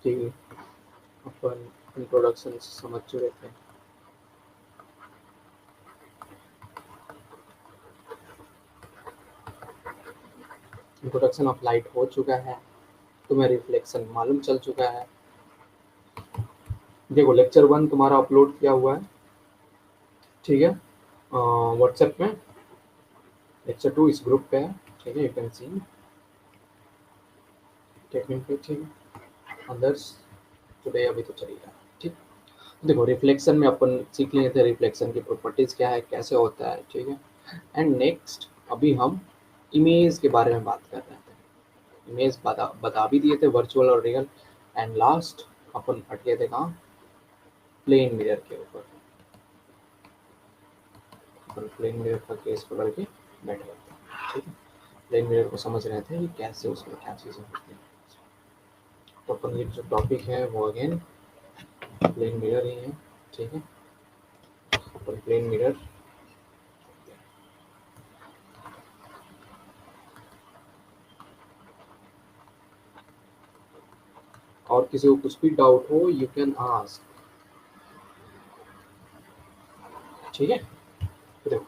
कि अपन इंट्रोडक्शन समझ चुके थे। इंट्रोडक्शन ऑफ लाइट हो चुका है, तुम्हें रिफ्लेक्शन मालूम चल चुका है। देखो लेक्चर 1 तुम्हारा अपलोड किया हुआ है, ठीक है, व्हाट्सएप में। लेक्चर 2 इस ग्रुप पे है, ठीक है, यू कैन सी टेक्निक, ठीक है, अदर्स टुडे अभी तो चलेगा, ठीक। देखो रिफ्लेक्शन में अपन सीख लिए थे रिफ्लेक्शन की प्रॉपर्टीज क्या है, कैसे होता है, ठीक है। एंड नेक्स्ट अभी हम इमेज के बारे में बात कर रहे थे। इमेज बता भी दिए थे, वर्चुअल और रियल। एंड लास्ट अपन हट गए थे कहाँ, प्लेन मिरर के ऊपर। अपन प्लेन मिरर का केस पकड़ के बैठ गए थे, ठीक है। प्लेन मिरर को समझ रहे थे कि कैसे उसमें क्या चीज़ें होती हैं। तो अपन ये जो टॉपिक है वो अगेन प्लेन मिरर ही है, ठीक है। अपन प्लेन मिरर और किसी को कुछ भी डाउट हो यू कैन आस्क, ठीक है। तो देखो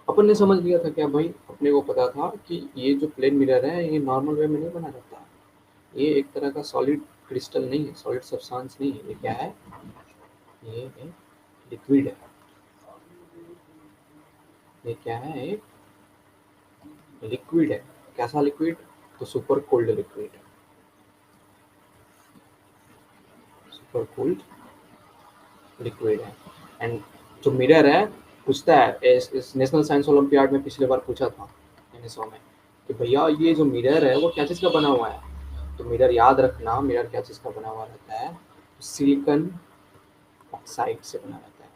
अपन ने समझ लिया था क्या भाई, अपने को पता था कि ये जो प्लेन मिरर है ये नॉर्मल वे में नहीं बना रहता है। ये एक तरह का सॉलिड क्रिस्टल नहीं है, सॉलिड सब्सटेंस नहीं है। ये क्या है, ये एक लिक्विड है। ये क्या है, एक लिक्विड है। कैसा लिक्विड, तो सुपर कोल्ड लिक्विड है, सुपर कोल्ड लिक्विड है। एंड जो मिरर है, पूछता है इस नेशनल साइंस ओलंपियाड में पिछले बार पूछा था एनएसओ में कि भैया ये जो मिरर है वो क्या चीज़ का बना हुआ है। तो मिरर याद रखना, मिरर क्या चीज़ का बना हुआ रहता है, सिलिकॉन ऑक्साइड से बना रहता है।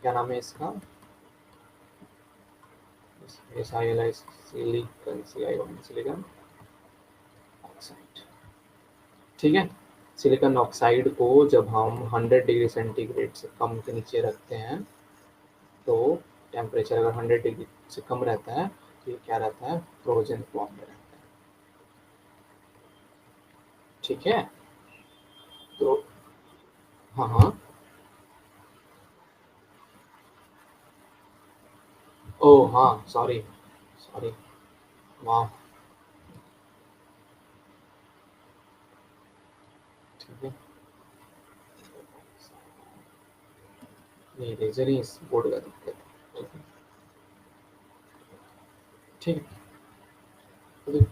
क्या नाम है इसका, SiLi, सिलिकॉन, सिलिकॉन ऑक्साइड, ठीक है। सिलिकॉन ऑक्साइड को जब हम 100 डिग्री सेंटीग्रेड से कम के नीचे रखते हैं, तो टेम्परेचर अगर 100 डिग्री से कम रहता है तो ये क्या रहता है, फ्रोजन फॉर्म में रहता है, ठीक है। तो हाँ हाँ, ओ हाँ, सॉरी सॉरी, वाह, ठीक है। ये इरेजर ही इस बोर्ड का दिक्कत है, ठीक है।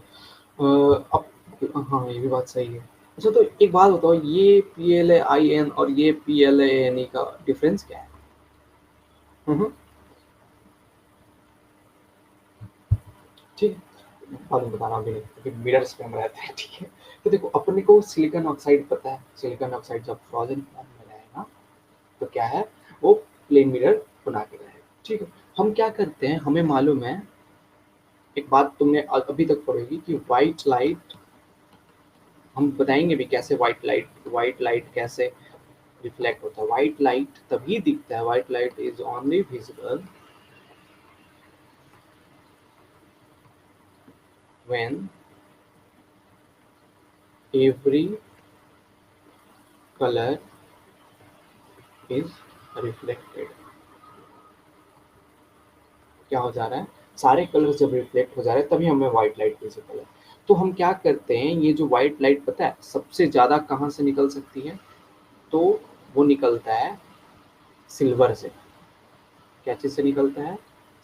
तो अब हाँ ये भी बात सही है। अच्छा तो एक बात बताओ, ये PLAIN और ये PLANE का डिफरेंस क्या है। हम्म, ठीक है, बाद में बताना अभी नहीं क्योंकि मिरर्स पे हम रहते हैं, ठीक है। तो देखो अपने को सिलिकॉन ऑक्साइड पता है, सिलिकॉन ऑक्साइड जब फ्रोजन फॉर्म में रहेगा तो क्या है, वो प्लेन मिरर बना के रहेगा, ठीक है। हम क्या करते हैं, हमें मालूम है एक बात तुमने अभी तक पढ़ी कि व्हाइट लाइट, हम बताएंगे भी कैसे व्हाइट लाइट कैसे रिफ्लेक्ट होता है। व्हाइट लाइट तभी दिखता है, white light is only visible when every colour is reflected. क्या हो जा रहा है, सारे कलर जब रिफ्लेक्ट हो जा रहे हैं तभी हमें व्हाइट लाइट विजिबल है। तो हम क्या करते हैं, ये जो व्हाइट लाइट पता है सबसे ज्यादा कहाँ से निकल सकती है, तो वो निकलता है सिल्वर से। क्या चीज से निकलता है,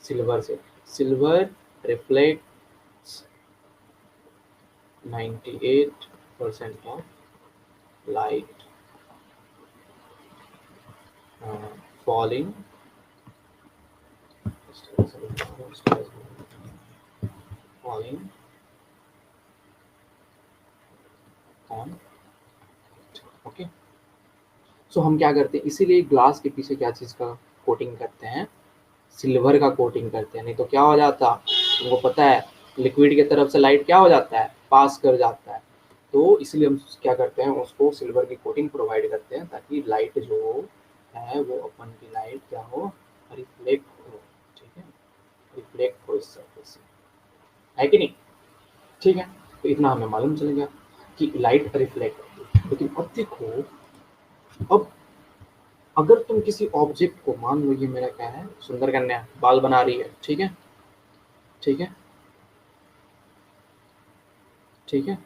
सिल्वर से। Silver reflects 98% of light falling falling on, okay. So हम क्या करते हैं, इसीलिए ग्लास के पीछे क्या चीज़ का कोटिंग करते हैं, सिल्वर का कोटिंग करते हैं। नहीं तो क्या हो जाता, तुमको पता है लिक्विड की तरफ से लाइट क्या हो जाता है, पास कर जाता है। तो इसलिए हम क्या करते हैं, उसको सिल्वर की कोटिंग प्रोवाइड करते हैं ताकि लाइट जो है वो अपन की लाइट क्या हो, रिफ्लेक्ट हो, ठीक है, रिफ्लेक्ट हो इस सरफेस से, है कि नहीं, ठीक है। तो इतना हमें मालूम चल गया। कि लाइट रिफ्लेक्ट होती है। लेकिन अब देखो, अब अगर तुम किसी ऑब्जेक्ट को, मान लो ये मेरा क्या है, सुंदर कन्या बाल बना रही है, ठीक है, ठीक है, ठीक है,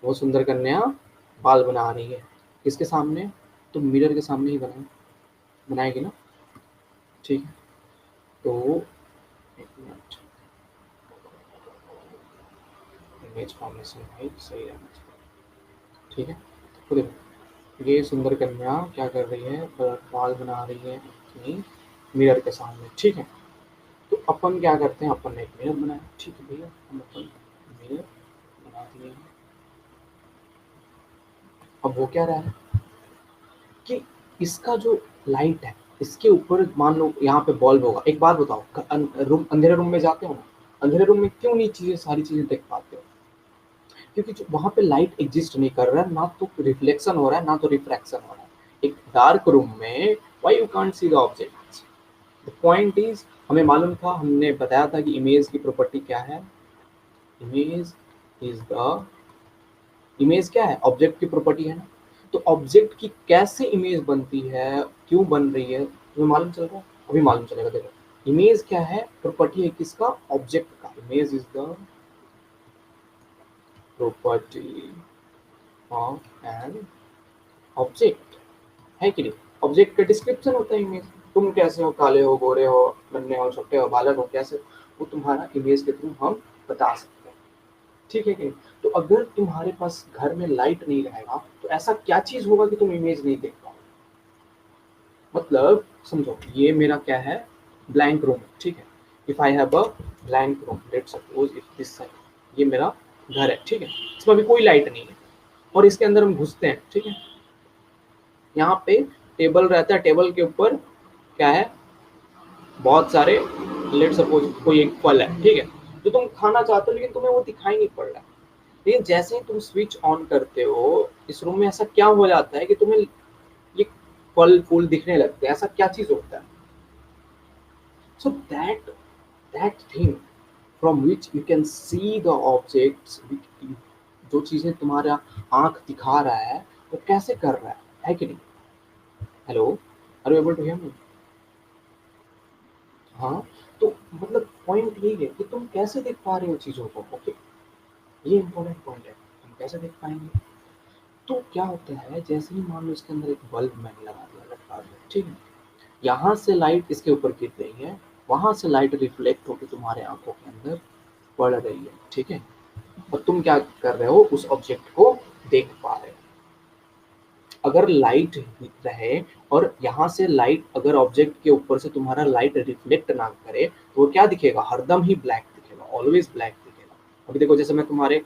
वो सुंदर कन्या बाल बना रही है, किसके सामने? तो मिरर के सामने ही बनाएगी ना, ठीक है। तो एक मिनट, इमेज फॉर्मेशन है सही रहना चाहिए, ठीक है। तो देखो, ये सुंदर कन्या क्या कर रही है, बाल बना रही है अपनी मिरर के सामने, ठीक है। तो अपन क्या करते हैं, अपन ने एक मिरर बनाया, ठीक है भैया, हम अपन मिरर बना दिए। अब वो क्या रहा है कि इसका जो लाइट है, इसके ऊपर मान लो यहाँ पे बल्ब होगा। एक बात बताओ, रूम, अंधेरे रूम में जाते हो ना, अंधेरे रूम में क्यों नहीं चीजें, सारी चीजें देख पाते हो? क्योंकि जो वहां पे लाइट एग्जिस्ट नहीं कर रहा है, ना तो रिफ्लेक्शन हो रहा है, ना तो रिफ्रैक्शन हो रहा है। एक डार्क रूम में why you can't see the objects? The point is, हमें मालूम था, हमने बताया था कि इमेज की प्रॉपर्टी क्या है। इमेज इज द, इमेज क्या है, ऑब्जेक्ट की प्रॉपर्टी है ना। तो ऑब्जेक्ट की कैसे इमेज बनती है, क्यों बन रही है, तुम्हें मालूम चल रहा है? अभी मालूम चलेगा। देखो, इमेज क्या है, प्रॉपर्टी है किसका, ऑब्जेक्ट का। Image is the property of an object, है कि नहीं? ऑब्जेक्ट का डिस्क्रिप्शन होता है इमेज। तुम कैसे हो, काले हो, गोरे हो, नन्हे हो, छोटे हो, बालक हो, कैसे, वो तुम्हारा इमेज के थ्रू हम बता सकते हैं, ठीक है कि नहीं? तो अगर तुम्हारे पास घर में लाइट नहीं रहेगा, तो ऐसा क्या चीज होगा कि तुम इमेज नहीं देख पाओगे? मतलब समझो, ये मेरा क्या है, ब्लैंक रूम, ठीक है। If I have a blank room, let suppose if this side, ये मेरा घर है, ठीक है, इसमें अभी कोई लाइट नहीं है, और इसके अंदर हम घुसते हैं, ठीक है। यहाँ पे टेबल रहता है, टेबल के ऊपर क्या है, बहुत सारे, लेट सपोज कोई एक फल है, ठीक है, जो तुम खाना चाहते हो, लेकिन तुम्हें वो दिखाई नहीं पड़ रहा है। लेकिन जैसे ही तुम स्विच ऑन करते हो, इस रूम में ऐसा क्या हो जाता है कि तुम्हें ये फल फूल दिखने लगते हैं? ऐसा क्या चीज होता है? So that thing from which you can see the objects, जो चीजें तुम्हारा आंख दिखा रहा है, वो कैसे कर रहा है कि नहीं? Hello, are you able to hear me? हाँ, तो मतलब पॉइंट यही है कि तुम कैसे देख पा रहे हो चीजों को, ओके, ये इंपॉर्टेंट पॉइंट है, हम कैसे देख पाएंगे। तो क्या होता है, जैसे ही मान लो इसके अंदर एक बल्ब मैंने लगा दिया, लटका दिया, ठीक है, यहाँ से लाइट इसके ऊपर गिर रही है, वहां से लाइट रिफ्लेक्ट होकर तुम्हारे आंखों के अंदर पड़ रही है, ठीक है, और तुम क्या कर रहे हो, उस ऑब्जेक्ट को देख पा रहे हो। अगर लाइट रहे और यहाँ से लाइट, अगर ऑब्जेक्ट के ऊपर से तुम्हारा लाइट रिफ्लेक्ट ना करे, तो वो क्या दिखेगा, हरदम ही ब्लैक दिखेगा, ऑलवेज ब्लैक दिखेगा। अभी देखो, जैसे मैं तुम्हारे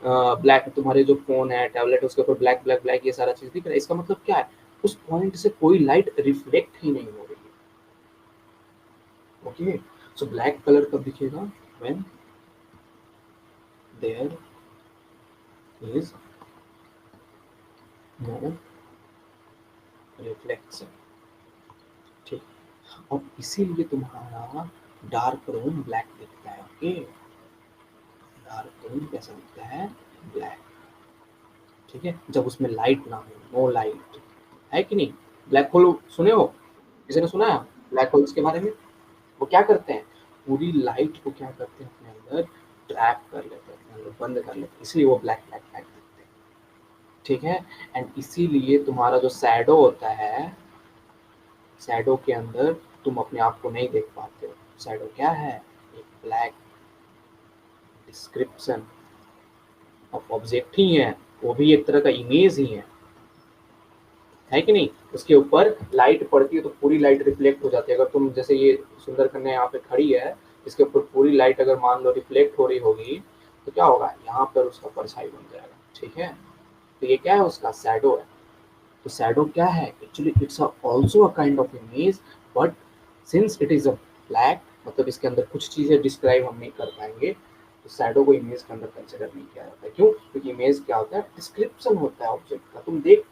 ब्लैक, तुम्हारे जो फोन है, टैबलेट, उसके ऊपर ब्लैक ब्लैक ब्लैक ये सारा चीज दिख रहा है, इसका मतलब क्या है, उस पॉइंट से कोई लाइट रिफ्लेक्ट ही नहीं हो रही है, ओके। सो ब्लैक कलर कब दिखेगा, when there is no reflection, ठीक। और इसीलिए तुम्हारा डार्क रूम ब्लैक दिखता है, ओके। डार्क रूम कैसा दिखता है, ब्लैक, ठीक है, जब उसमें लाइट ना हो, नो लाइट, है कि नहीं? ब्लैक होल सुने हो, किसी ने सुना है ब्लैक होल्स के बारे में? वो क्या करते हैं, पूरी लाइट को क्या करते हैं, अपने अंदर ट्रैप कर लेते हैं, अपने अंदर बंद कर लेते हैं, इसलिए वो ब्लैक ब्लैक ब्लैक दिखते हैं, ठीक है। एंड इसीलिए तुम्हारा जो शैडो होता है, शैडो के अंदर तुम अपने आप को नहीं देख पाते हो। शैडो क्या है, एक ब्लैक डिस्क्रिप्शन ऑफ ऑब्जेक्ट ही है, वो भी एक तरह का इमेज ही है कि नहीं? उसके ऊपर लाइट पड़ती है तो पूरी लाइट रिफ्लेक्ट हो जाती है। अगर तुम, जैसे ये सुंदर कन्या यहाँ पे खड़ी है, इसके ऊपर पूरी लाइट अगर मान लो रिफ्लेक्ट हो रही होगी, तो क्या होगा, यहाँ पर उसका परछाई बन जाएगा, ठीक है। तो ये क्या है, उसका शैडो है। तो शैडो क्या है, actually it's also a kind of image, but since it is a black, मतलब इसके अंदर कुछ चीजें डिस्क्राइब हम नहीं कर पाएंगे, तो शैडो को इमेज के अंदर कंसिडर नहीं किया जाता है। क्यों? क्योंकि इमेज क्या होता है, डिस्क्रिप्शन होता है ऑब्जेक्ट का, तुम देख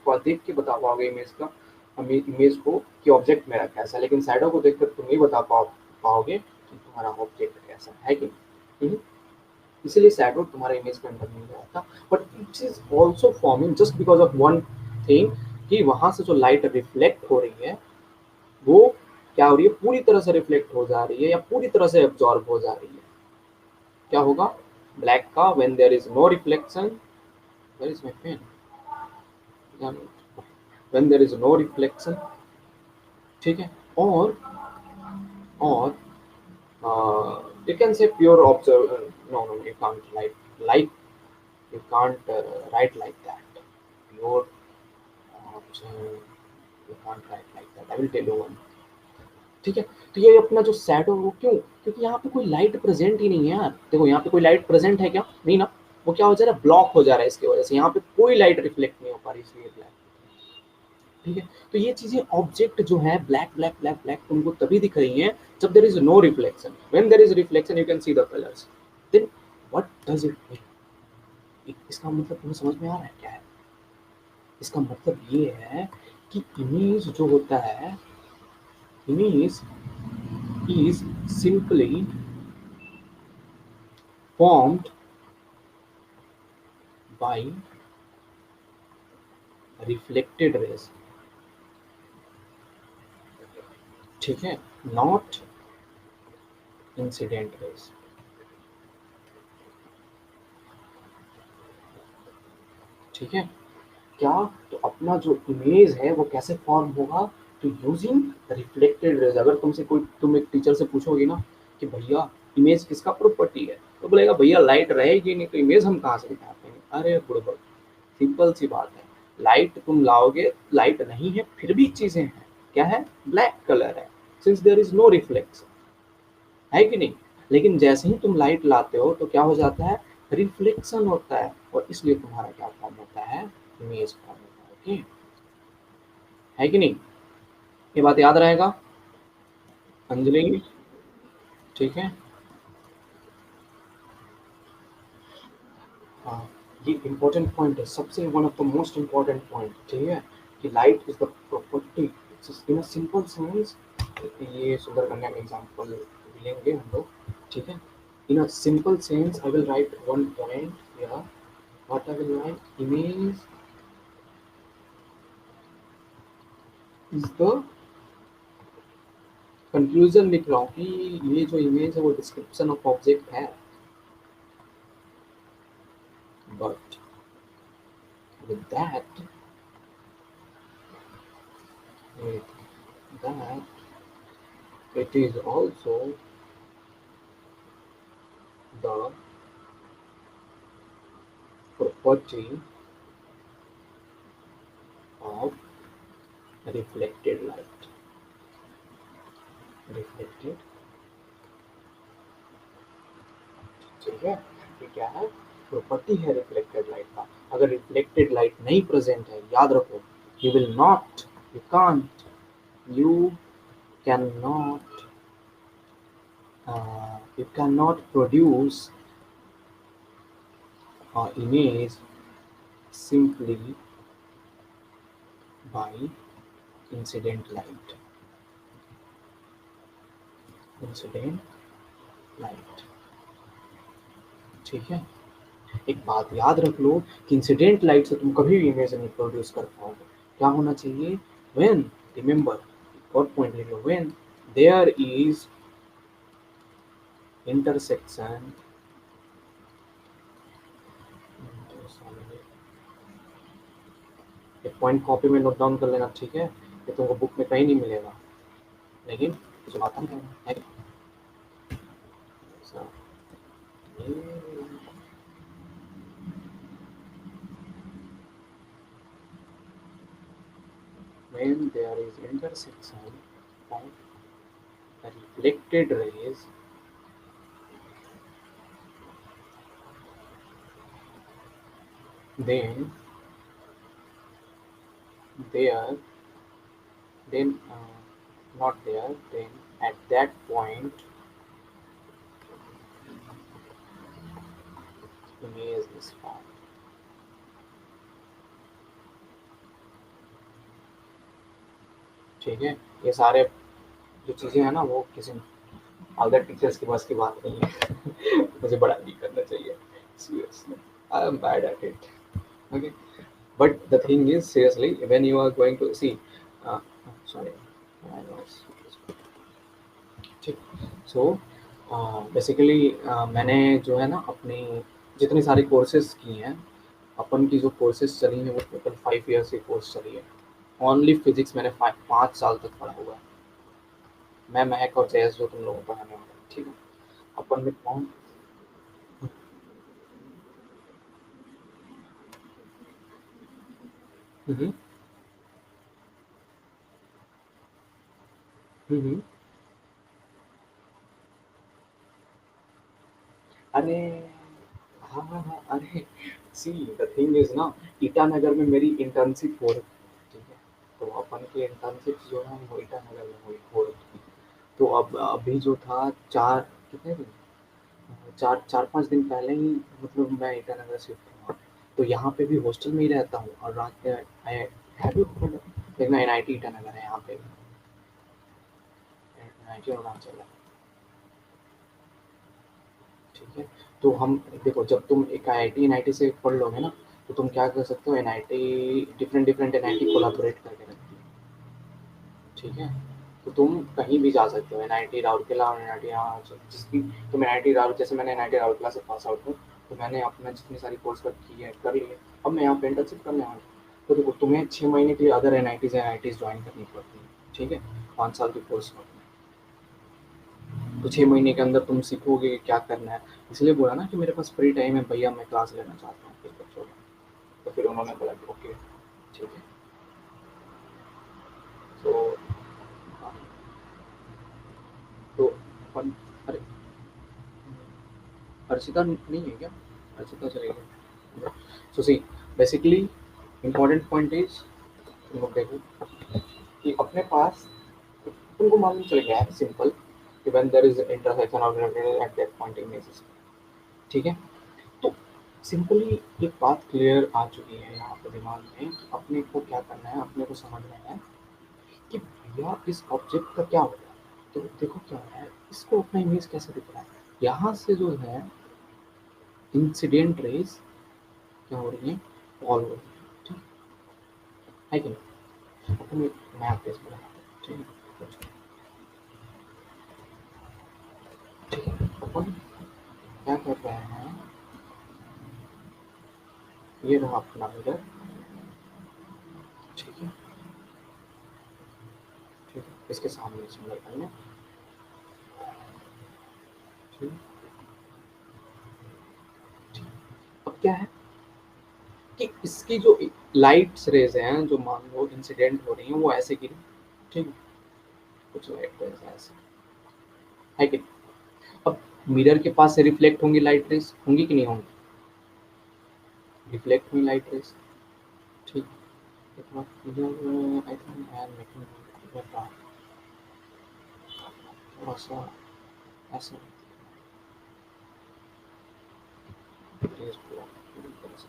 के बता पाओगे इमेज का, इमेज को, कि ऑब्जेक्ट मेरा कैसा है, लेकिन शैडो को देखकर तुम नहीं बता पाओगे कि तुम्हारा ऑब्जेक्ट कैसा है कि नहीं? इसीलिए शैडो तुम्हारे इमेज के अंदर नहीं आता, but it is also forming just because of one thing, कि वहां से जो लाइट रिफ्लेक्ट हो रही है वो क्या हो रही है, पूरी तरह से रिफ्लेक्ट हो जा रही है या पूरी तरह से एब्जॉर्ब हो जा रही है। क्या होगा ब्लैक का, when there is no reflection, where is my pen, when there is no reflection, ठीक है। और you can say pure observe, no, no, you can't like you can't write like that, pure observe, you can't write like that, I will tell you one, ठीक है। तो ये अपना जो shadow, वो क्यों, क्योंकि यहाँ पे कोई लाइट प्रेजेंट ही नहीं है यार, देखो यहाँ पे कोई लाइट प्रेजेंट है क्या, नहीं ना, वो क्या हो जा रहा है, ब्लॉक हो जा रहा है, इसकी वजह से यहाँ पे कोई लाइट रिफ्लेक्ट नहीं हो पा रही, इसलिए ब्लैक, ठीक है। तो ये चीजें ऑब्जेक्ट जो है ब्लैक ब्लैक ब्लैक ब्लैक तुमको तभी दिख रही हैं जब there is no reflection, when there is reflection you can see the colours, then what does it mean, इसका मतलब तुम्हें समझ में आ रहा है क्या है, इसका मतलब ये है कि इमेज जो होता है, image is simply formed by reflected rays, ठीक है, नॉट इंसिडेंट रेज, ठीक है। क्या, तो अपना जो इमेज है वो कैसे फॉर्म होगा, तो यूजिंग रिफ्लेक्टेड रेज। अगर तुमसे कोई, तुम एक टीचर से पूछोगे ना कि भैया इमेज किसका प्रॉपर्टी है, तो बोलेगा भैया लाइट रहेगी नहीं तो इमेज हम कहाँ से दिखा पाएंगे, अरे बुड़बक, सिंपल सी बात है, लाइट तुम लाओगे, लाइट नहीं है फिर भी चीजें हैं, क्या है, ब्लैक कलर है, since there is no reflection, है कि नहीं। लेकिन जैसे ही तुम लाइट लाते हो तो क्या हो जाता है, रिफ्लेक्शन होता है, और इसलिए तुम्हारा क्या फॉर्म होता है, इमेज फॉर्म होता है, ओके, है कि नहीं, ये बात याद रहेगा अंजलि, ठीक है। हाँ, ये इंपॉर्टेंट पॉइंट है, सबसे one of the most important point, ठीक है, कि light is the property in a simple sense, ये सुंदर कन्या का एग्जांपल लेंगे हम लोग, ठीक है। In a simple sense I will write one point here, what I will write, image is the, conclusion लिख रहा हूँ कि ये जो इमेज है वो डिस्क्रिप्शन ऑफ ऑब्जेक्ट है, but with that with that it is also the property of reflected light, reflected, ठीक है, ये क्या है, प्रॉपर्टी है रिफ्लेक्टेड लाइट का। अगर रिफ्लेक्टेड लाइट नहीं प्रेजेंट है, याद रखो, you will not, you can't, you can not, you cannot produce an image simply by incident light, incident light, ठीक है। एक बात याद रख लो कि इंसिडेंट लाइट से तुम कभी भी इमेज नहीं प्रोड्यूस कर पाओगे, क्या होना चाहिए, व्हेन, रिमेंबर, और पॉइंट लिख लो, व्हेन देयर इज इंटरसेक्शन, एक पॉइंट कॉपी में नोट डाउन कर लेना, ठीक है, ये तुमको बुक में कहीं नहीं मिलेगा, लेकिन जो आता है ऐसा, ये when there is intersection of reflected rays, then there then not there, then at that point image is formed, ठीक है। ये सारे जो चीज़ें हैं ना वो किसी अदर टीचर्स के बस की बात नहीं है। मुझे बड़ा नहीं करना चाहिए, seriously I am bad at it. Okay, but the thing is seriously when you are going to see uh, sorry I was ठीक। सो बेसिकली मैंने जो है ना अपनी जितनी सारी कोर्सेज की हैं, अपन की जो कोर्सेज चली हैं वो टोटल 5 ईयर्स की कोर्स चली है। ओनली फिजिक्स मैंने 5 साल तक पढ़ा हुआ है। मैं महक और जयस जो तुम लोगों को पढ़ाने वाला हूँ, ठीक है। अपन में कौन। हम्म हम्म। अरे हाँ हाँ हाँ, अरे सी द थिंग इज ना, ईटानगर में मेरी इंटर्नशिप हो रही है, ठीक है। तो अपन की इंटर्नशिप जो है वो ईटानगर में हुई हो रही थी। तो अब अभी जो था चार कितने दिन, चार चार पाँच दिन पहले ही मतलब मैं ईटानगर शिफ्ट हुआ। तो यहाँ पे भी हॉस्टल में ही रहता हूँ और रात में देखना एनआईटी ईटानगर है यहाँ पे, एनआईटी अरुणाचल है, ठीक है। तो हम देखो जब तुम एक आईआईटी एनआईटी से पढ़ लोगे ना, तो तुम क्या कर सकते हो, NIT different different NIT collaborate करके रखती है, ठीक है। तो तुम कहीं भी जा सकते हो, एनआईटी राउरकेला और एनआईटी यहाँ जिस भी, तुम एनआईटी राउर जैसे मैंने एनआईटी राउरकेला से पास आउट हूँ, तो मैंने अपना जितनी सारी कोर्स कर की है कर ली है। अब मैं यहाँ पे इंटर्नशिप करने आया हूँ। तो देखो तुम्हें 6 महीने के लिए अदर एनआईटीज ज्वाइन करनी पड़ती है, ठीक है। 5 साल की कोर्स में, तो 6 महीने के अंदर तुम सीखोगे क्या करना है। इसलिए बोला ना कि मेरे पास फ्री टाइम है भैया, मैं क्लास लेना चाहता हूँ कुछ बच्चों का। तो फिर उन्होंने बोला कि ओके ठीक है। तो हाँ, तो अपन, अरे अर्चिता नहीं है क्या, अर्चिता चली गई। सो see basically important point is, तुम लोग देखो कि अपने पास तुमको मालूम चल गया है सिंपल कि when there is intersection of at that point in basis, ठीक है। तो सिंपली एक बात क्लियर आ चुकी है यहाँ पे दिमाग में कि अपने को क्या करना है, अपने को समझना है कि भैया इस ऑब्जेक्ट का क्या होगा। तो देखो क्या है, इसको अपना इमेज कैसे दिख रहा है, यहाँ से जो है इंसिडेंट रेज क्या हो रही है, फॉल हो रही है, ठीक है कि नहीं। अपन एक मैप पेज बनाते हैं, ठीक है, ठीक है। अपन क्या कर रहे हैं, ये रहा अपना मिरर, ठीक है, ठीक है। इसके सामने सिंगल करना, ठीक है, ठीक है। अब क्या है कि इसकी जो लाइट्स रेज हैं जो मान लो इंसिडेंट हो रही हैं वो ऐसे गिरी, ठीक है, कुछ लाइट रेज ऐसे है कि नहीं? अब मिरर के पास से रिफ्लेक्ट होंगी लाइट रेज, होंगी कि नहीं होंगी, रिफ्लेक्ट हुई लाइट रेज, ठीक। एक बार mirror I think I am making थोड़ा सा ऐसा रेज पूरा पूरी तरह से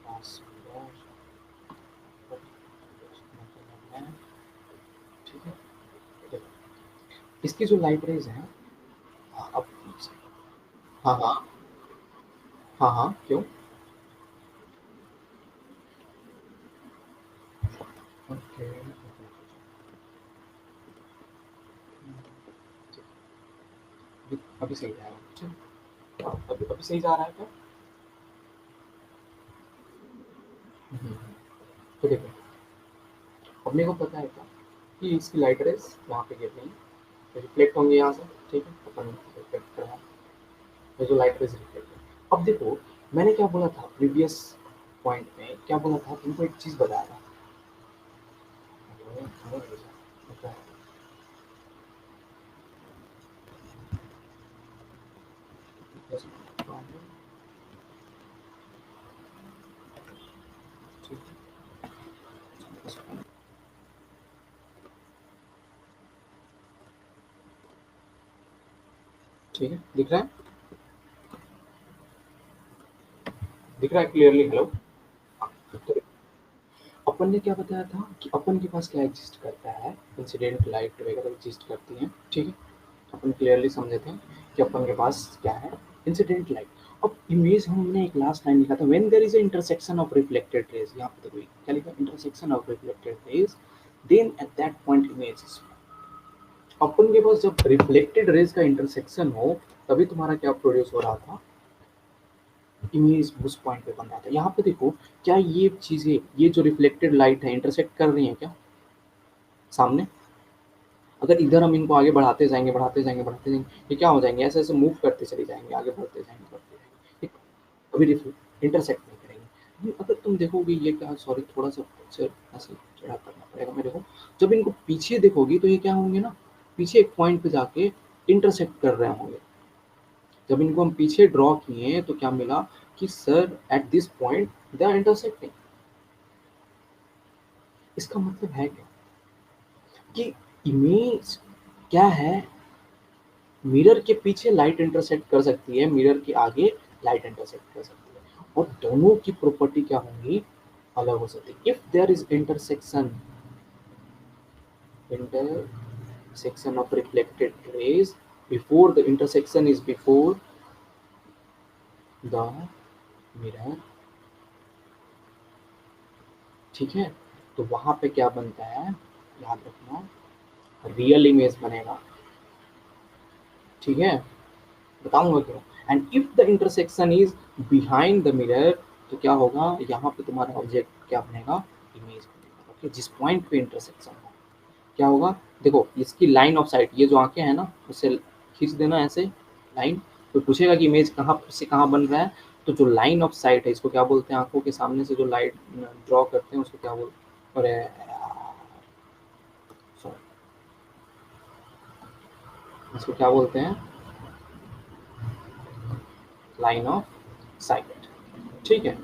पास मिरर, ठीक है। देखो इसकी जो लाइट रेज है, हाँ अब, हाँ हाँ हाँ हाँ क्यों, ओके अभी सही जा रहा है, ठीक। अभी अभी सही जा रहा है क्या। हम्म। तो देखो अपने को पता है क्या कि इसकी लाइट रेज यहाँ पे गिर रही है, रिफ्लेक्ट होंगे यहाँ से, ठीक है। अपन रिफ्लेक्ट कर रहे हैं, ये जो लाइट रेज रिफ्लेक्ट है। अब देखो मैंने क्या बोला था प्रीवियस पॉइंट में, क्या बोला था तुमको, एक चीज बताया था। ठीक है, दिख रहा है, दिख रहा है क्लियरली, हेलो। अब अपन ने क्या बताया था कि अपन के पास क्या एग्जिस्ट करता है, इंसिडेंट लाइट वगैरह एग्जिस्ट करती है, ठीक है। अपन क्लियरली समझे थे कि अपन के पास क्या है, इंसिडेंट लाइट। अब इमेज हमने एक लास्ट लाइन लिखा था, when there is a intersection of reflected rays, यहाँ पे देखो क्या लिखा, intersection of reflected rays, then at that point image is. अपन के पास जब रिफ्लेक्टेड रेज का इंटरसेक्शन हो तभी तुम्हारा क्या प्रोड्यूस हो रहा था, इमेज उस पॉइंट पे बन रहा था। यहाँ पे देखो क्या ये चीजें, ये जो रिफ्लेक्टेड लाइट है इंटरसेक्ट कर रही है क्या सामने? अगर इधर हम इनको आगे बढ़ाते जाएंगे बढ़ाते जाएंगे बढ़ाते जाएंगे, ये क्या हो जाएंगे, ऐसे ऐसे मूव करते चले जाएंगे, आगे बढ़ते जाएंगे बढ़ते जाएंगे, ठीक। कभी इंटरसेक्ट नहीं करेंगे। लेकिन अगर तुम देखोगे ये क्या, सॉरी थोड़ा सा ऐसे चढ़ा करना पड़ेगा मेरे को, जब इनको पीछे देखोगी तो ये क्या होंगे ना, पीछे एक पॉइंट पे जाके इंटरसेक्ट कर रहे होंगे। जब इनको हम पीछे ड्रॉ किए तो क्या मिला कि sir at this point they are intersecting. इसका मतलब है क्या कि इमेज क्या है, मिरर के पीछे लाइट इंटरसेक्ट कर सकती है, मिरर के आगे लाइट इंटरसेक्ट कर सकती है, और दोनों की प्रॉपर्टी क्या होंगी, अलग हो सकती है। If there is intersection of reflected rays before the intersection is before the mirror, ठीक है, तो वहां पे क्या बनता है, याद रखना, रियल इमेज बनेगा, ठीक है, बताऊंगा क्यों। And if the intersection is behind the mirror, तो क्या होगा, यहाँ पे तुम्हारा ऑब्जेक्ट क्या बनेगा, इमेज बनेगा, ओके, जिस पॉइंट पे इंटरसेक्शन हो क्या होगा। देखो इसकी लाइन ऑफ साइट, ये जो आंखें हैं ना उससे खींच देना ऐसे लाइन, तो पूछेगा कि इमेज कहाँ से कहाँ बन रहा है, तो जो लाइन ऑफ साइट है इसको क्या बोलते हैं, आंखों के सामने से जो लाइट ड्रॉ करते हैं उसको क्या बोलते, अरे सॉरी, इसको क्या बोलते हैं, लाइन ऑफ साइट, ठीक है।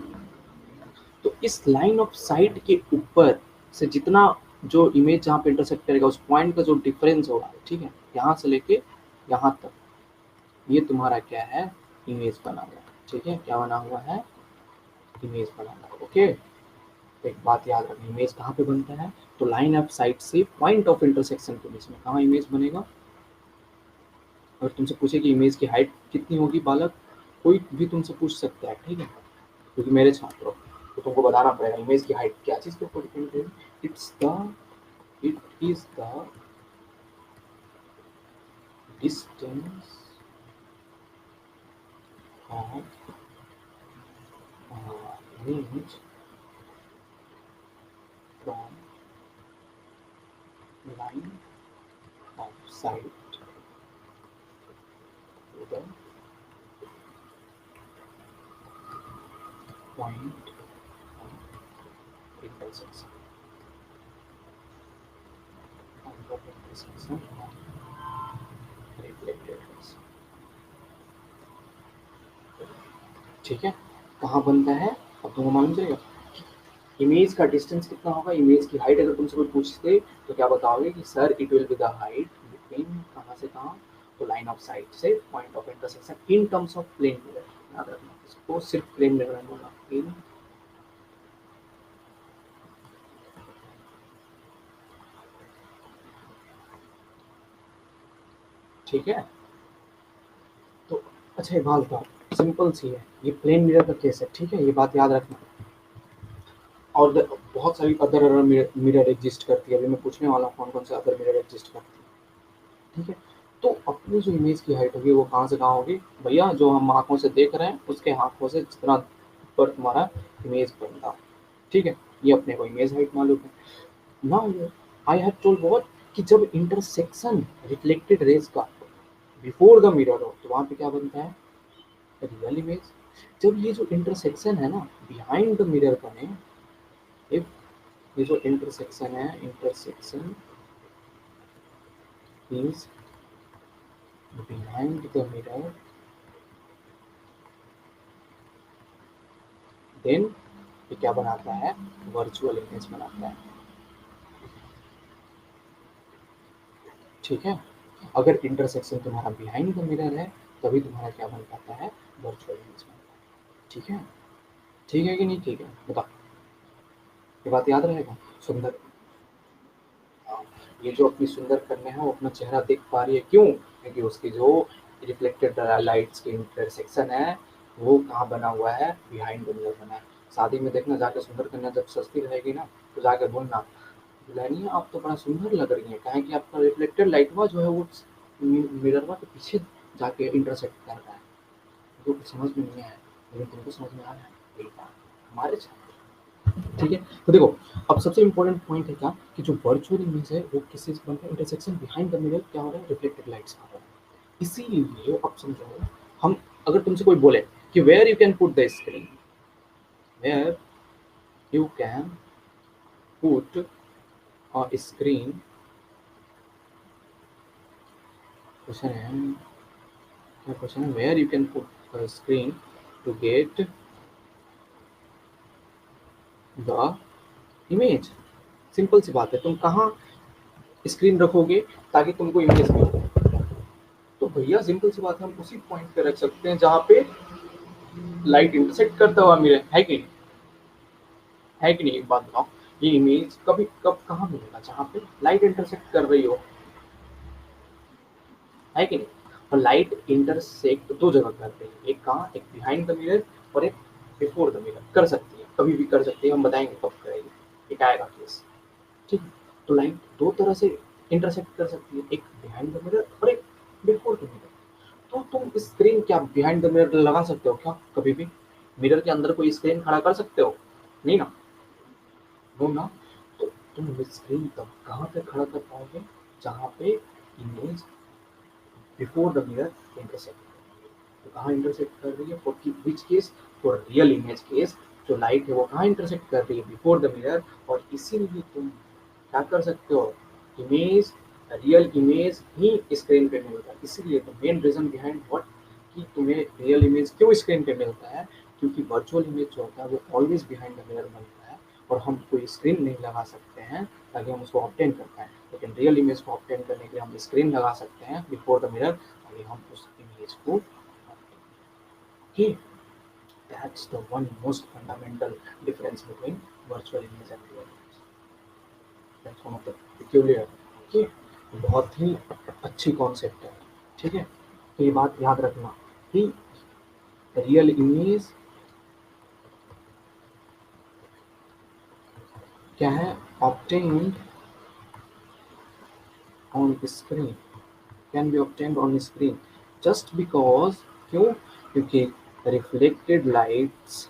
तो इस लाइन ऑफ साइट के ऊपर से जितना जो इमेज जहाँ पे इंटरसेक्ट करेगा उस पॉइंट का जो डिफरेंस होगा, ठीक है, यहाँ से लेके यहाँ तक, ये तुम्हारा क्या है, इमेज बना हुआ है, ठीक है, क्या बना हुआ है, इमेज बना हुआ है, ओके। तो एक बात याद रखना, इमेज कहाँ पे बनता है, तो लाइन ऑफ साइट से पॉइंट ऑफ इंटरसेक्शन के बीच में कहाँ इमेज बनेगा। अगर तुमसे पूछे कि इमेज की हाइट कितनी होगी बालक, कोई भी तुमसे पूछ सकता है, ठीक है, क्योंकि मेरे छात्र हो तो तुमको बताना पड़ेगा इमेज की हाइट क्या चीज़ के ऊपर डिपेंड करेगी, it is the distance of image from line of sight to the point of intersection of reflected rays, ठीक है। कहाँ बनता है, अब तुमको मालूम चलेगा इमेज का डिस्टेंस कितना होगा, इमेज की हाइट अगर तुमसे कोई पूछते तो क्या बताओगे कि sir it will be the height between कहाँ से कहाँ, तो लाइन ऑफ साइट से point of intersection in terms of plane mirror, याद रखना इसको सिर्फ प्लेन मिरर में बोला, इन, ठीक है। तो अच्छा, ये बात था सिंपल सी है, ये प्लेन मिरर का केस है, ठीक है, ये बात याद रखना। और बहुत सारी अदर मिरर एग्जिस्ट करती है, अभी मैं पूछने वाला हूँ कौन कौन से अदर मिरर एग्जिस्ट करती है, ठीक है। तो अपनी जो इमेज की हाइट होगी वो कहाँ से कहाँ होगी भैया, जो हम आंखों से देख रहे हैं उसके आंखों से जितना ऊपर तुम्हारा इमेज बनता, ठीक है, ये अपने को इमेज हाइट मालूम है। Now I have told what, कि जब इंटरसेक्शन रिफ्लेक्टेड रेज का बिफोर द मिरर हो तो वहाँ पे क्या बनता है, रियल इमेज। जब ये जो इंटरसेक्शन है ना बिहाइंड द मिरर बने, इफ ये जो इंटरसेक्शन है, intersection is behind the mirror, then ये क्या बनाता है, वर्चुअल इमेज बनाता है, ठीक है। अगर इंटरसेक्शन तुम्हारा बिहाइंड द मिरर है तभी तुम्हारा क्या बन पाता है, वर्चुअल इमेज बनता है, ठीक है। ठीक है कि नहीं, ठीक है, बताओ। ये बात याद रहेगा। सुंदर, ये जो अपनी सुंदर कन्या है वो अपना चेहरा देख पा रही है, क्यों? क्योंकि उसकी जो रिफ्लेक्टेड लाइट्स की इंटरसेक्शन है वो कहाँ बना हुआ है, बिहाइंड द मिरर बना है। शादी में देखना, जाके सुंदर कन्या जब सस्ती रहेगी ना तो जाके बोलना, दुल्हनिया आप तो बड़ा सुंदर लग रही है, कहें कि आपका रिफ्लेक्टेड लाइट हुआ जो है वो मिरर के पीछे जाके इंटरसेक्ट कर रहा है। तो कुछ समझ में नहीं आया, लेकिन तुमको समझ में आ रहा है, यही बात हमारे साथ। ठीक है, तो देखो, अब सबसे इंपॉर्टेंट पॉइंट है क्या, कि जो वर्चुअल इमेज है वो किसी से बनता है, इंटरसेक्शन बिहाइंड द मिरर क्या हो रहा है, रिफ्लेक्टेड लाइट्स का हो रहा है। इसीलिए अब समझो, हम अगर तुमसे कोई बोले कि where you can put the screen, where you can put a screen, question है, क्या क्वेश्चन है, where you can put a screen to get the image. Simple सी बात है, तुम कहाँ स्क्रीन रखोगे ताकि तुमको इमेज मिले? तो भैया सिंपल सी बात है, हम उसी पॉइंट पे रख सकते हैं जहाँ पे लाइट इंटरसेक्ट करता हुआ मिले, है कि नहीं? है कि नहीं, एक बात बताओ, ये इमेज कभी कब कहाँ मिलेगा, जहाँ पे लाइट इंटरसेक्ट कर रही हो, है कि नहीं? और लाइट इंटरसेक्ट दो जगह करते हैं, एक कहाँ, एक बिहाइंड द मिरर और एक बिफोर द मिरर। कर सकती है, कभी भी कर सकती है, हम बताएंगे कब करेंगे, एक आएगा केस। ठीक है, तो लाइट दो तरह से इंटरसेक्ट कर सकती है, एक बिहाइंड द मिरर और एक बिफोर द मिरर। तो तुम स्क्रीन क्या बिहाइंड द मिरर लगा सकते हो क्या कभी भी? मिरर के अंदर कोई स्क्रीन खड़ा कर सकते हो? नहीं ना, नो ना। तो तुम स्क्रीन तब कहाँ पे खड़ा कर पाओगे, जहाँ पे image before the mirror intersect, तो कहाँ इंटरसेक्ट कर रही है, for which case, for real image case. जो लाइट है वो कहाँ इंटरसेक्ट कर रही है, बिफोर द मिरर। और इसीलिए तुम क्या कर सकते हो, इमेज, रियल इमेज ही स्क्रीन पे मिलता है। इसीलिए तो मेन रीजन बिहाइंड व्हाट, कि तुम्हें रियल इमेज क्यों स्क्रीन पे मिलता है, क्योंकि वर्चुअल इमेज जो होता है वो ऑलवेज बिहाइंड द मिरर बनता है, और हम कोई स्क्रीन नहीं लगा सकते हैं ताकि हम उसको ऑब्टेन कर पाएँ। लेकिन रियल इमेज को ऑब्टेन करने के लिए हम स्क्रीन लगा सकते हैं बिफोर द मिरर, ताकि हम उस इमेज को, okay, that's the one most fundamental difference between virtual image and real image. That's one of the peculiar, okay, बहुत ही अच्छी कॉन्सेप्ट है। ठीक है, तो ये बात याद रखना कि रियल इमेज क्या है, obtained on screen, can be obtained on screen, just because, क्यों? क्योंकि रिफ्लेक्टेड लाइट्स,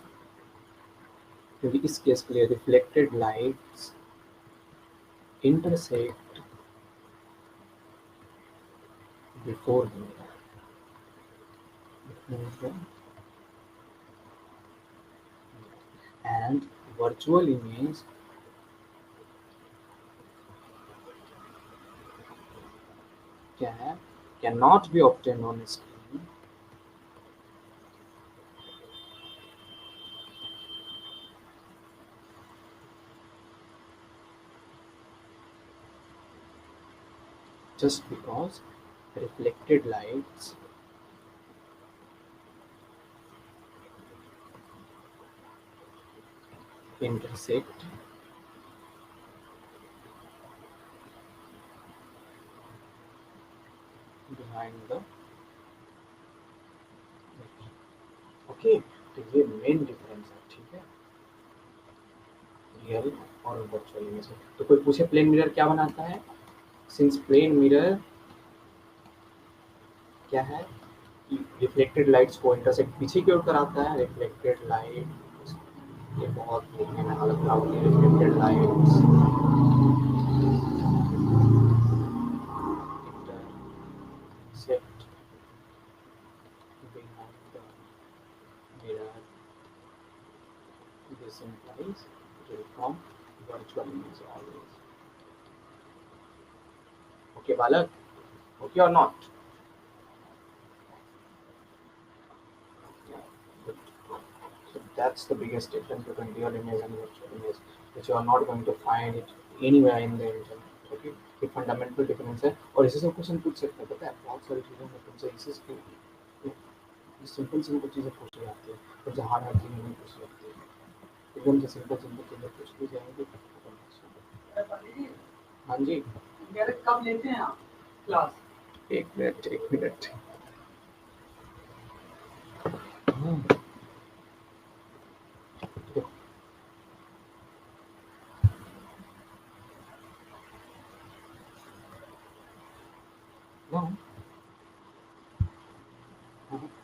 क्योंकि इस केस के लिए reflected lights intersect before the mirror, and virtual image cannot be obtained on screen, just because reflected lights intersect behind the mirror. Okay, तो ये main difference है। ठीक है, रियल और वर्चुअल इमेज में। तो कोई पूछे प्लेन मिरर क्या बनाता है, सिंस प्लेन मिरर क्या है, रिफ्लेक्टेड लाइट्स को इंटरसेक्ट पीछे की ओर कराता है, रिफ्लेक्टेड लाइट, ये बहुत देखने में हालत खराब होती है, reflected lights intersect behind the mirror. This implies it will form virtual image always. Okay, Balak? Okay or not? Yeah. Good. So that's the biggest difference between real image and virtual image, which you are not going to find it anywhere in the internet. Okay, ये fundamental difference है, और इसी से question पूछ सकते हैं, पता है बहुत सारी चीज़ों में तुमसे इसी से सिंपल सिंपल चीज़ें पूछी जाती है, और जो हार्ड हार्ड चीज़ें नहीं पूछी जाती है। एकदम से सिंपल सिंपल चीजें पूछ ली जाएंगी। हाँ जी, कब लेते हैं आप क्लास? एक मिनट एक मिनट।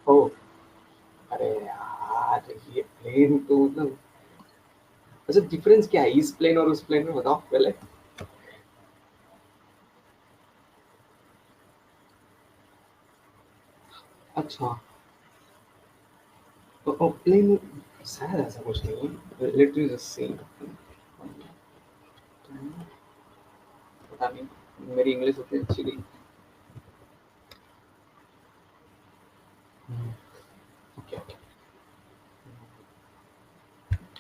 ओ अरे यार, ये प्लेन तो मतलब, अच्छा डिफरेंस क्या है इस प्लेन और उस प्लेन में, बताओ पहले। अच्छा, तो प्लेन शायद ऐसा कुछ नहीं है, लेट मी जस्ट सी। पता नहीं, मेरी इंग्लिश उतनी अच्छी नहीं। ओके ओके,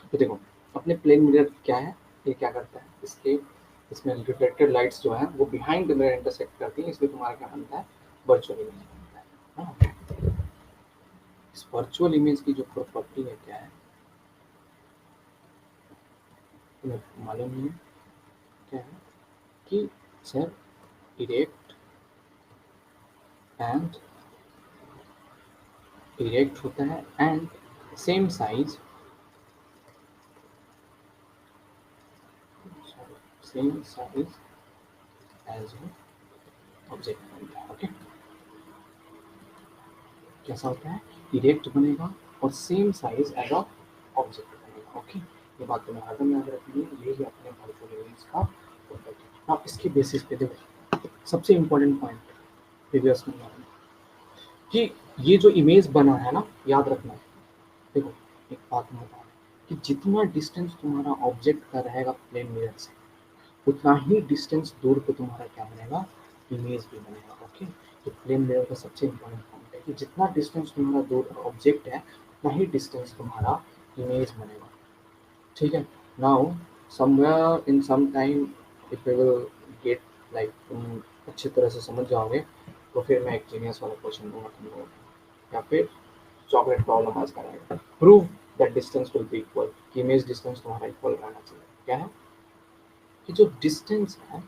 तो देखो अपने प्लेन मिरर क्या है, ये क्या करता है, इसके इसमें रिफ्लेक्टेड लाइट्स जो है वो बिहाइंड द मिरर इंटरसेक्ट करती है, इसलिए तुम्हारा क्या बनता है, वर्चुअल इमेज बनता है। हाँ, इस वर्चुअल इमेज की जो प्रॉपर्टी है क्या है, तुम्हें मालूम नहीं है क्या है, कि सर इरेक्ट एंड इरेक्ट होता है and same size, same size as object बनता है। ओके, कैसा होता है, इरेक्ट बनेगा और same size as of object बनेगा। ओके, ये बात तुम्हें हरदम याद रखनी है, यही अपने वर्चुअल इमेज का property है। अब इसके बेसिस पे देखो, सबसे इम्पोर्टेंट पॉइंट प्रीवियस में कि ये जो इमेज बना है ना, याद रखना, देखो एक बात मैं बता, कि जितना डिस्टेंस तुम्हारा ऑब्जेक्ट का रहेगा प्लेन मिरर से, उतना ही डिस्टेंस दूर पे तुम्हारा क्या बनेगा, इमेज भी बनेगा। ओके, तो प्लेन मिरर का सबसे इम्पोर्टेंट पॉइंट है कि जितना डिस्टेंस तुम्हारा दूर ऑब्जेक्ट है, उतना ही डिस्टेंस तुम्हारा इमेज बनेगा। ठीक है, now somewhere in some time if you will get, like तुम अच्छी तरह से समझ जाओगे, तो फिर मैं एक जीनियस वाला क्वेश्चन दूंगा तुम लोगों को, या फिर चॉकलेट प्रॉब्लम आज कराएगा, prove that distance will be equal, कि इमेज डिस्टेंस तुम्हारा इक्वल रहना चाहिए। क्या है कि जो डिस्टेंस है,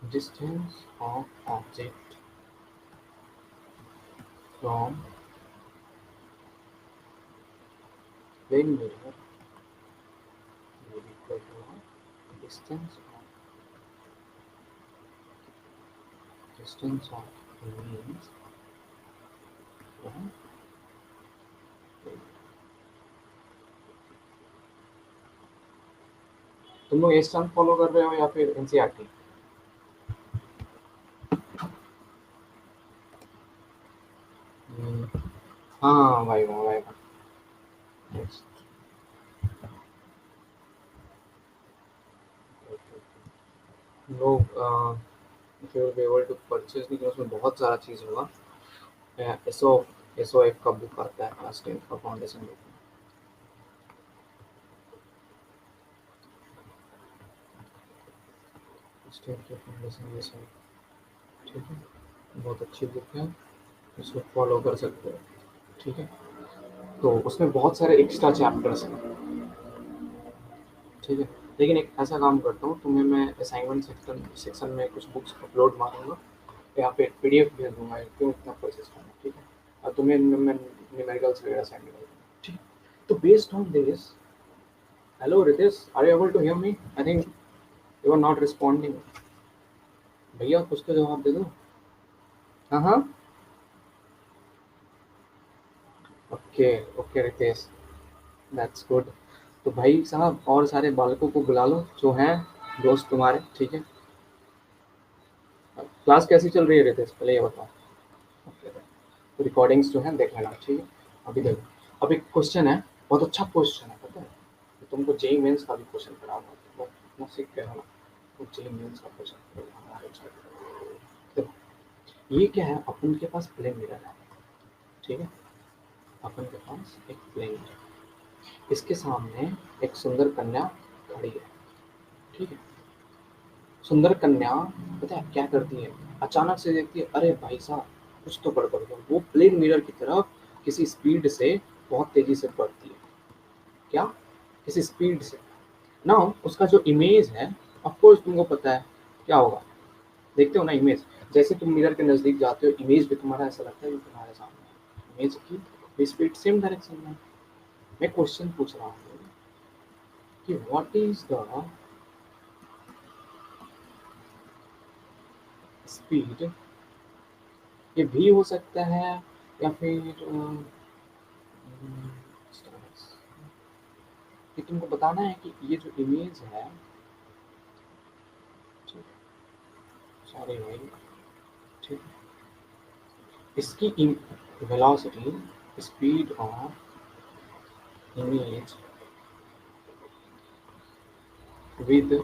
distance of object from plane mirror will be equal to distance of image from plane। तुम लोग एस टर्म फॉलो कर रहे हो या फिर एनसीईआरटी? हाँ भाई वाह भाई वाह। Yes. लोग if you will be able to purchase, because उसमें बहुत सारा चीज़ होगा। एसओ एसओ एफ का बुक आता है, क्लास 10 का फाउंडेशन बुक। स्टेट के फाउंडेशन ये सब, ठीक है, बहुत अच्छी बुक है, इसको फॉलो कर सकते हो। ठीक है, तो उसमें बहुत सारे एक्स्ट्रा चैप्टर्स हैं। ठीक है, लेकिन एक ऐसा काम करता हूँ, तुम्हें मैं असाइनमेंट सेक्शन सेक्शन में कुछ बुक्स अपलोड मारूंगा, या फिर पीडीएफ भेज दूंगा, क्यों इतना प्रोसेस करना। ठीक है, और तुम्हें मैं न्यूमेरिकल्स वगैरह सेंड कर दूंगा। ठीक, तो based on this, hello Ritesh, are you able to hear me? I think you are not responding. भैया कुछ तो जवाब दे दो। हाँ हाँ, okay okay Ritesh, that's good. तो भाई साहब और सारे बालकों को बुला लो जो हैं दोस्त तुम्हारे। ठीक है, क्लास कैसी चल रही है रितेश, पहले ये बताओ। तो रिकॉर्डिंग्स जो है देख लेना। ठीक है, अभी देखो, अब एक क्वेश्चन है, बहुत अच्छा क्वेश्चन है, पता है, तो तुमको जेई मेंस का भी क्वेश्चन कराऊंगा, तो इतना सीख के ना, तो जेई मेंस का क्वेश्चन हमारे साथ। देखो ये क्या है, अपन के पास प्लेन मिरर है। ठीक है, अपन के पास एक प्लेन मिरर, इसके सामने एक सुंदर कन्या खड़ी है। ठीक है, सुंदर कन्या पता है क्या करती है, अचानक से देखती है, अरे भाई साहब कुछ तो गड़बड़ है, वो प्लेन मिरर की तरफ किसी स्पीड से बहुत तेजी से बढ़ती है। क्या, किसी स्पीड से। नाउ उसका जो इमेज है, ऑफ कोर्स तुमको पता है क्या होगा, देखते हो ना इमेज, जैसे तुम मिरर के नजदीक जाते हो इमेज भी तुम्हारा ऐसा लगता है कि तुम्हारे सामने है। इमेज की स्पीड सेम डायरेक्शन में। मैं क्वेश्चन पूछ रहा हूँ कि व्हाट इज द स्पीड, ये भी हो सकता है या फिर कि तुमको बताना है कि ये जो इमेज है, सॉरी भाई, ठीक है, इसकी velocity, speed of image with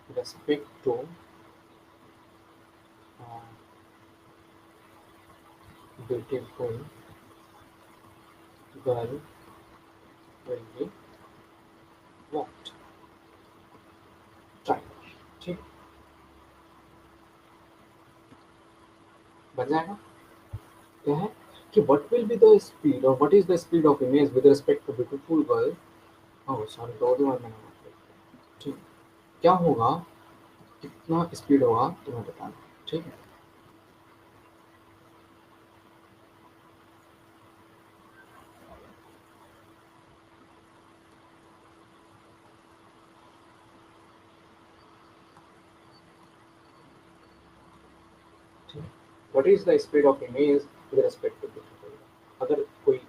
respect to beautiful girl will be what, try, ठीक, बन जाएगा। क्या है कि what will be the speed or what is the speed of image with respect to beautiful girl, oh sorry दो दो बार मैंने बात की। ठीक, क्या होगा, कितना स्पीड होगा तुम्हें बताना, ठीक है। What is the speed of image with respect to beautiful girl? अगर कोई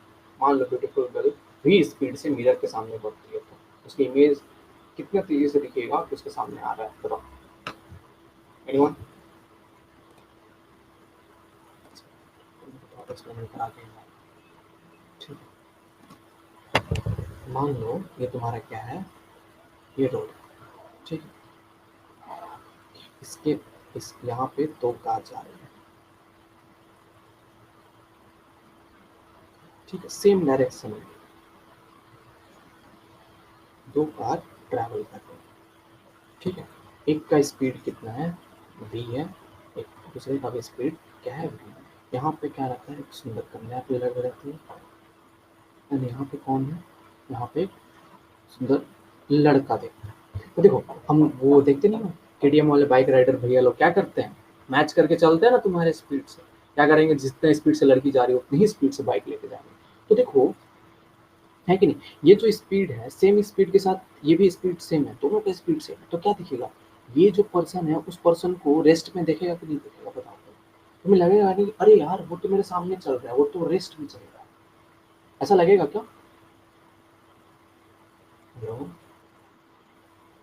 मान लो ब्यूटीफुल गर्ल भी स्पीड से मिरर के सामने बढ़ती है तो उसकी इमेज कितने तेजी से दिखेगा कि उसके सामने आ रहा है, बताओ। एनीवन, एक्सपेरिमेंट करा के, ठीक है। मान लो ये तुम्हारा क्या है, ये रोड, ठीक है, इसके इस यहाँ पे दो कार जा रही है, ठीक है, सेम डायरेक्शन में दो कार ट्रैवल कर रही है, ठीक है। एक का स्पीड कितना है, v है, एक दूसरे का भी स्पीड क्या है, v। यहाँ पे क्या रहता है, एक सुंदर कन्या भी लग रहती है, और यहाँ पे कौन है, यहाँ पे एक सुंदर लड़का देखते हैं। तो देखो हम वो देखते नहीं हो, केटीएम वाले बाइक राइडर भैया लोग क्या करते हैं, मैच करके चलते हैं ना तुम्हारे स्पीड से, क्या करेंगे, जितने स्पीड से लड़की जा रही है उतनी ही स्पीड से बाइक लेके जाएंगे। तो देखो, है कि नहीं, ये जो स्पीड है सेम स्पीड के साथ ये भी स्पीड सेम है, दोनों का स्पीड सेम है, तो क्या दिखेगा, ये जो पर्सन है उस पर्सन को रेस्ट में देखेगा कि नहीं देखेगा, बताओ। तुम्हें लगेगा नहीं अरे यार वो तो मेरे सामने चल रहा है, वो तो रेस्ट में चल रहा है, ऐसा लगेगा क्या। हेलो,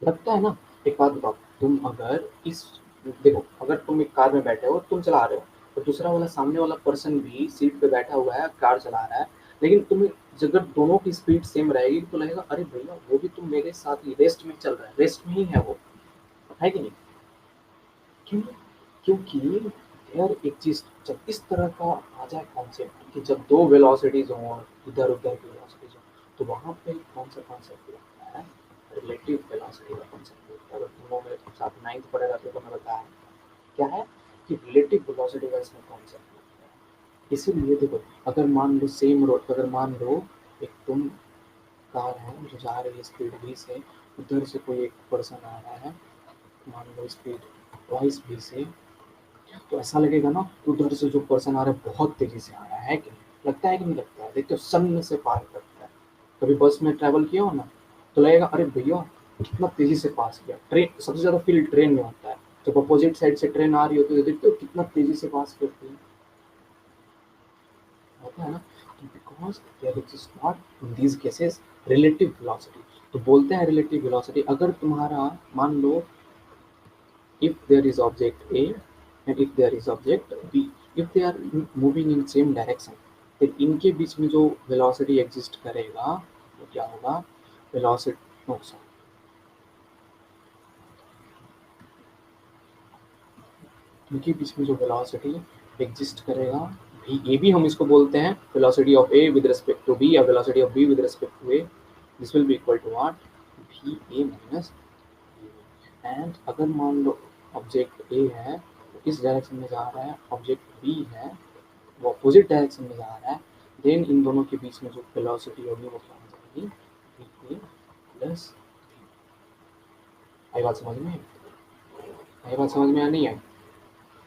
लगता है ना। एक बात बताओ, तुम अगर इस, देखो अगर तुम एक कार में बैठे हो, तुम चला रहे हो, और दूसरा वाला सामने वाला पर्सन भी सीट पे बैठा हुआ है, कार चला रहा है, लेकिन तुम्हें अगर दोनों की स्पीड सेम रहेगी तो लगेगा अरे भैया वो भी तुम मेरे साथ ही रेस्ट में चल रहा है, रेस्ट में ही है वो, है कि नहीं। क्यों, क्योंकि यार एक चीज, जब इस तरह का आ जाए कॉन्सेप्ट कि जब दो वेलोसिटीज हों, इधर उधर की वेलोसिटीज हो, तो वहां पे कौन सा कॉन्सेप्ट लगता है, रिलेटिव वेलोसिटी का कॉन्सेप्ट लगता है। अगर तुम लोग मेरे साथ नाइन्थ पढ़े रहते तो मैं बताया क्या है कि रिलेटिव वेलोसिटी का इसमें कॉन्सेप्ट लगता है। इसीलिए देखो, अगर मान लो सेम रोड, अगर मान लो एक तुम कार है जो जा रही है स्पीड v से, उधर से कोई एक पर्सन आ रहा है, मान लो स्पीड 22 v से, तो ऐसा लगेगा ना उधर से जो पर्सन आ रहा है बहुत तेजी से आ रहा है कि नहीं, लगता है कि नहीं लगता है, देखते हो सन से पार करता है। कभी बस में ट्रैवल किया हो ना, तो लगेगा अरे भैया कितना तेजी से पास किया। ट्रेन सबसे ज्यादा फील ट्रेन में होता है, जब अपोजिट साइड से ट्रेन आ रही होती है तो देखते हो कितना तेजी से पास करती है, होता है ना। Because there is not in these cases relative velocity. तो बोलते हैं रिलेटिव वेलोसिटी, अगर तुम्हारा मान लो if there is object A and if there is object B, if they are moving in same direction, then इनके बीच में जो velocity exist करेगा वो क्या होगा, velocity, no sorry, इनके बीच में जो velocity exist करेगा भी, ये भी हम इसको बोलते हैं velocity of A with respect to B या velocity of B with respect to A, this will be equal to what, VA minus and अगर मान लो ऑब्जेक्ट ए है तो इस डायरेक्शन में जा रहा है, ऑब्जेक्ट बी है वो अपोजिट डायरेक्शन में जा रहा है, देन इन दोनों के बीच में जो वेलोसिटी होगी वो क्या हो जाएगी, v प्लस v। आई बात समझ में? आई बात समझ में या नहीं है?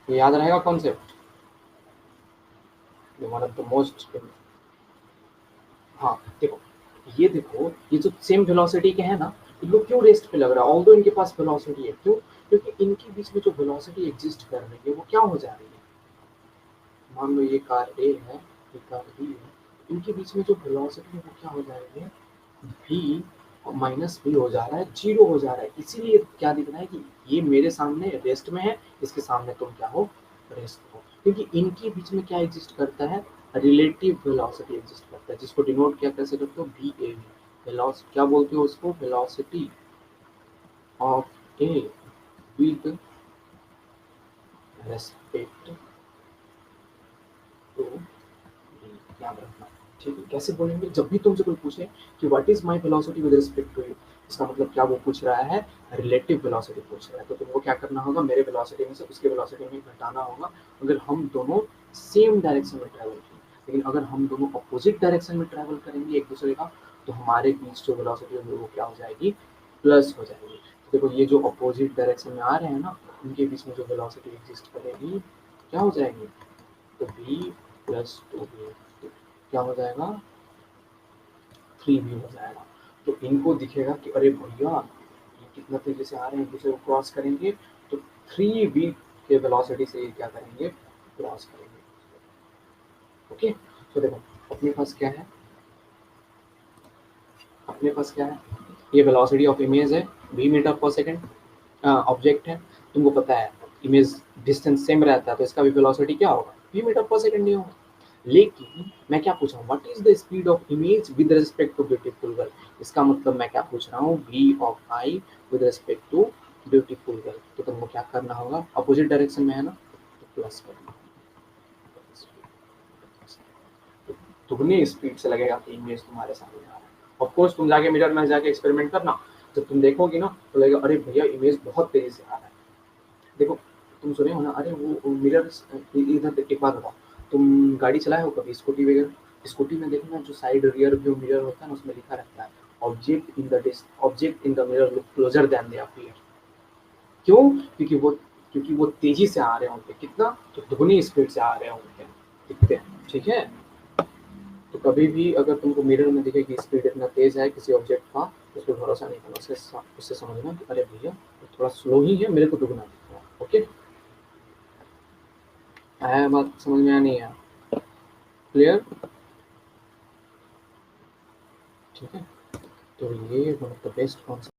ये याद रहेगा concept, one of the most. हाँ देखो, ये देखो, ये जो सेम वेलोसिटी के हैं ना, इन लोग क्यों रेस्ट पे लग रहा है, ऑल्दो इनके पास वेलोसिटी है, क्यों? क्योंकि इनके बीच में जो वेलोसिटी एग्जिस्ट कर रही है वो क्या हो जा रही है, मान लो ये कार ए है, ये कार बी है, इनके बीच में जो वेलोसिटी है वो क्या हो जा रही है, v और माइनस v हो जा रहा है, जीरो हो जा रहा है। इसीलिए क्या दिख रहा है कि ये मेरे सामने रेस्ट में है, इसके सामने तुम क्या हो, रेस्ट हो, क्योंकि इनके बीच में क्या एग्जिस्ट करता है, रिलेटिव वेलोसिटी एग्जिस्ट करता है, जिसको डिनोट क्या कैसे करते हो, वी ए वी, वेलोसिटी क्या बोलते हो उसको, velocity of a with respect to v, याद रखना। ठीक है, कैसे बोलेंगे, जब भी तुमसे कोई पूछे कि what is my velocity with respect to you, इसका मतलब क्या वो पूछ रहा है, रिलेटिव वेलोसिटी पूछ रहा है, तो तुमको क्या करना होगा, मेरे वेलोसिटी में से उसके वेलोसिटी में घटाना होगा, अगर हम दोनों सेम डायरेक्शन में ट्रैवल करें। लेकिन अगर हम दोनों अपोजिट डायरेक्शन में ट्रैवल करेंगे एक दूसरे का, तो हमारे बीच जो वेलोसिटी होगी वो क्या हो जाएगी, प्लस हो जाएगी। तो देखो, ये जो अपोजिट डायरेक्शन में आ रहे हैं ना, उनके बीच में जो वेलोसिटी एग्जिस्ट करेगी क्या हो जाएगी, तो v प्लस टू वी, क्या हो जाएगा, 3v हो जाएगा। तो इनको दिखेगा कि अरे भैया ये कितना तेजी से आ रहे हैं, एक दूसरे को क्रॉस करेंगे, तो 3v के वेलोसिटी से ये क्या करेंगे, क्रॉस करेंगे। ओके, तो देखो अपने पास क्या है, अपने पास क्या है, ये वेलोसिटी ऑफ इमेज है, v मीटर पर सेकेंड, ऑब्जेक्ट है, तुमको पता है इमेज डिस्टेंस सेम रहता है, तो इसका भी वेलोसिटी क्या होगा, v मीटर पर सेकेंड ही होगा। लेकिन मैं क्या पूछ रहा हूँ, what is the speed of image with respect to beautiful girl, इसका मतलब मैं क्या पूछ रहा हूँ, v of I with respect to beautiful girl. तो तुमको क्या करना होगा, अपोजिट डायरेक्शन में है ना, तो प्लस करना, दुगनी स्पीड से लगेगा कि इमेज तुम्हारे सामने आ रहा है। ऑफ कोर्स तुम जाके मिरर में जाके एक्सपेरिमेंट करना, जब तुम देखोगी ना तो लगेगा अरे भैया इमेज बहुत तेजी से आ रहा है। देखो, तुम सुने हो ना, अरे वो मिरर, इधर एक बात बताओ, तुम गाड़ी चलाए हो कभी, स्कूटी वगैरह, स्कूटी में देखना जो साइड रियर व्यू मिरर होता है ना, उसमें लिखा रहता है object in the mirror look closer than they appear. क्यों? क्योंकि वो तेजी से आ रहे होंगे, कितना, तो दुगनी स्पीड से आ रहे होंगे, दिखते हैं। ठीक है, तो कभी भी अगर तुमको मिरर में दिखे कि स्पीड इतना तेज है किसी ऑब्जेक्ट का, उस पर भरोसा नहीं करना, उससे समझना कि अरे भैया थोड़ा स्लो ही है, मेरे को दुगना दिख रहा है। ओके, आया बात समझ में, या नहीं आया, क्लियर? ठीक है, तो ये one of the best concept